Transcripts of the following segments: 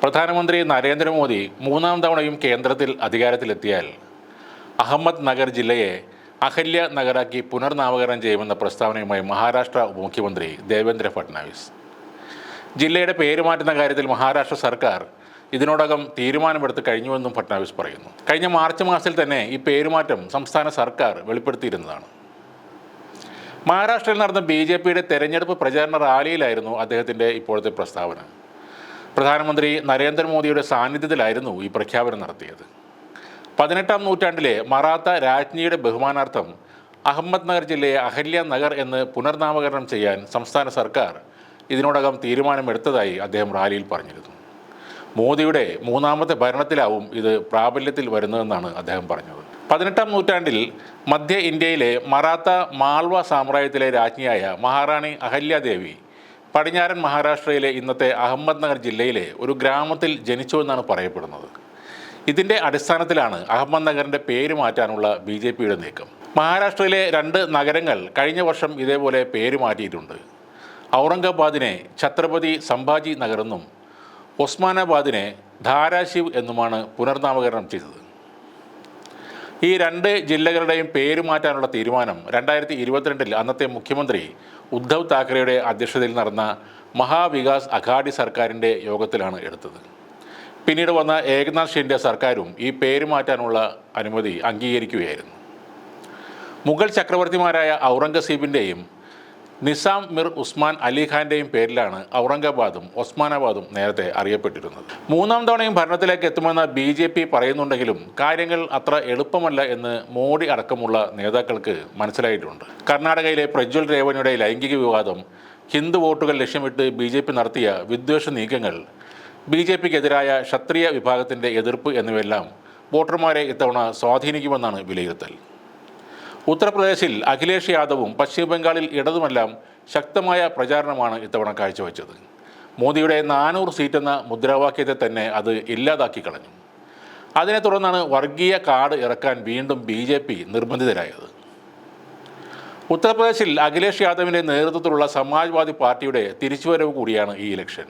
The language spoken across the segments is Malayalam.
പ്രധാനമന്ത്രി നരേന്ദ്രമോദി മൂന്നാം തവണയും കേന്ദ്രത്തിൽ അധികാരത്തിലെത്തിയാൽ അഹമ്മദ് നഗർ ജില്ലയെ അഹല്യ നഗറാക്കി പുനർനാമകരണം ചെയ്യുമെന്ന പ്രസ്താവനയുമായി മഹാരാഷ്ട്ര മുഖ്യമന്ത്രി ദേവേന്ദ്ര ഫട്നാവിസ്. ജില്ലയുടെ പേര് മാറ്റുന്ന കാര്യത്തിൽ മഹാരാഷ്ട്ര സർക്കാർ ഇതിനോടകം തീരുമാനമെടുത്ത് കഴിഞ്ഞുവെന്നും ഫട്നാവിസ് പറയുന്നു. കഴിഞ്ഞ മാർച്ച് മാസത്തിൽ തന്നെ ഈ പേരുമാറ്റം സംസ്ഥാന സർക്കാർ വെളിപ്പെടുത്തിയിരുന്നതാണ്. മഹാരാഷ്ട്രയിൽ നടന്ന BJPയുടെ തെരഞ്ഞെടുപ്പ് പ്രചാരണ റാലിയിലായിരുന്നു അദ്ദേഹത്തിൻ്റെ ഇപ്പോഴത്തെ പ്രസ്താവന. പ്രധാനമന്ത്രി നരേന്ദ്രമോദിയുടെ സാന്നിധ്യത്തിലായിരുന്നു ഈ പ്രഖ്യാപനം നടത്തിയത്. 18-ാം നൂറ്റാണ്ടിലെ മറാത്ത രാജ്ഞിയുടെ ബഹുമാനാർത്ഥം അഹമ്മദ് നഗർ ജില്ലയെ അഹല്യ നഗർ എന്ന് പുനർനാമകരണം ചെയ്യാൻ സംസ്ഥാന സർക്കാർ ഇതിനോടകം തീരുമാനമെടുത്തതായി അദ്ദേഹം റാലിയിൽ പറഞ്ഞിരുന്നു. മോദിയുടെ മൂന്നാമത്തെ ഭരണത്തിലാവും ഇത് പ്രാബല്യത്തിൽ വരുന്നതെന്നാണ് അദ്ദേഹം പറഞ്ഞത്. 18-ാം നൂറ്റാണ്ടിൽ മധ്യ ഇന്ത്യയിലെ മറാത്ത മാൾവ സാമ്രാജ്യത്തിലെ രാജ്ഞിയായ മഹാറാണി അഹല്യാദേവി പടിഞ്ഞാറൻ മഹാരാഷ്ട്രയിലെ ഇന്നത്തെ അഹമ്മദ് നഗർ ജില്ലയിലെ ഒരു ഗ്രാമത്തിൽ ജനിച്ചുവെന്നാണ് പറയപ്പെടുന്നത്. ഇതിൻ്റെ അടിസ്ഥാനത്തിലാണ് അഹമ്മദ് നഗറിൻ്റെ പേര് മാറ്റാനുള്ള BJPയുടെ നീക്കം. മഹാരാഷ്ട്രയിലെ 2 നഗരങ്ങൾ കഴിഞ്ഞ വർഷം ഇതേപോലെ പേര് മാറ്റിയിട്ടുണ്ട്. ഔറംഗാബാദിനെ ഛത്രപതി സംഭാജി നഗർ എന്നും ഒസ്മാനാബാദിനെ ധാരാശിവ് എന്നുമാണ് പുനർനാമകരണം ചെയ്തത്. ഈ 2 ജില്ലകളുടെയും പേര് മാറ്റാനുള്ള തീരുമാനം 2022-ൽ അന്നത്തെ മുഖ്യമന്ത്രി ഉദ്ധവ് താക്കറെയുടെ അധ്യക്ഷതയിൽ നടന്ന മഹാവികാസ് അഘാഡി സർക്കാരിൻ്റെ യോഗത്തിലാണ് എടുത്തത്. പിന്നീട് വന്ന ഏകനാഥ് ഷിൻഡെ സർക്കാരും ഈ പേര് മാറ്റാനുള്ള അനുമതി അംഗീകരിക്കുകയായിരുന്നു. മുഗൾ ചക്രവർത്തിമാരായ ഔറംഗസീബിൻ്റെയും നിസാം മിർ ഉസ്മാൻ അലി ഖാൻ്റെയും പേരിലാണ് ഔറംഗാബാദും ഒസ്മാനാബാദും നേരത്തെ അറിയപ്പെട്ടിരുന്നത്. മൂന്നാം തവണയും ഭരണത്തിലേക്ക് എത്തുമെന്ന് BJP പറയുന്നുണ്ടെങ്കിലും കാര്യങ്ങൾ അത്ര എളുപ്പമല്ല എന്ന് മോഡി അടക്കമുള്ള നേതാക്കൾക്ക് മനസ്സിലായിട്ടുണ്ട്. കർണാടകയിലെ പ്രജ്വൽ രേവണ്ണയുടെ ലൈംഗിക വിവാദം, ഹിന്ദു വോട്ടുകൾ ലക്ഷ്യമിട്ട് BJP നടത്തിയ വിദ്വേഷ നീക്കങ്ങൾ, BJPക്കെതിരായ ക്ഷത്രിയ വിഭാഗത്തിൻ്റെ എതിർപ്പ് എന്നിവയെല്ലാം വോട്ടർമാരെ ഇത്തവണ സ്വാധീനിക്കുമെന്നാണ് വിലയിരുത്തൽ. ഉത്തർപ്രദേശിൽ അഖിലേഷ് യാദവും പശ്ചിമ ബംഗാളിൽ ഇടതുമെല്ലാം ശക്തമായ പ്രചാരണമാണ് ഇത്തവണ കാഴ്ചവെച്ചത്. മോദിയുടെ 400 സീറ്റെന്ന മുദ്രാവാക്യത്തെ തന്നെ അത് ഇല്ലാതാക്കി കളഞ്ഞു. അതിനെ തുടർന്നാണ് വർഗീയ കാർഡ് ഇറക്കാൻ വീണ്ടും BJP നിർബന്ധിതരായത്. ഉത്തർപ്രദേശിൽ അഖിലേഷ് യാദവിൻ്റെ നേതൃത്വത്തിലുള്ള സമാജ്വാദി പാർട്ടിയുടെ തിരിച്ചുവരവ് കൂടിയാണ് ഈ ഇലക്ഷൻ.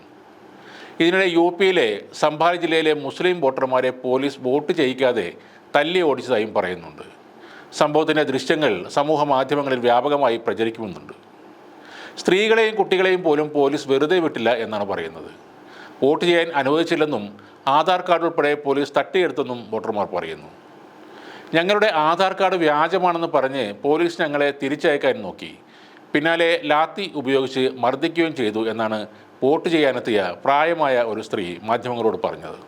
ഇതിനിടെ UPയിലെ സംഭാൽ ജില്ലയിലെ മുസ്ലിം വോട്ടർമാരെ പോലീസ് വോട്ട് ചെയ്യിക്കാതെ തല്ലി ഓടിച്ചതായും പറയുന്നുണ്ട്. സംഭവത്തിൻ്റെ ദൃശ്യങ്ങൾ സമൂഹ മാധ്യമങ്ങളിൽ വ്യാപകമായി പ്രചരിക്കുന്നുണ്ട്. സ്ത്രീകളെയും കുട്ടികളെയും പോലും പോലീസ് വെറുതെ വിട്ടില്ല എന്നാണ് പറയുന്നത്. വോട്ട് ചെയ്യാൻ അനുവദിച്ചില്ലെന്നും ആധാർ കാർഡ് ഉൾപ്പെടെ പോലീസ് തട്ടിയെടുത്തെന്നും വോട്ടർമാർ പറയുന്നു. ഞങ്ങളുടെ ആധാർ കാർഡ് വ്യാജമാണെന്ന് പറഞ്ഞ് പോലീസ് ഞങ്ങളെ തിരിച്ചയക്കാൻ നോക്കി, പിന്നാലെ ലാത്തി ഉപയോഗിച്ച് മർദ്ദിക്കുകയും ചെയ്തു എന്നാണ് വോട്ട് ചെയ്യാനെത്തിയ പ്രായമായ ഒരു സ്ത്രീ മാധ്യമങ്ങളോട് പറഞ്ഞത്.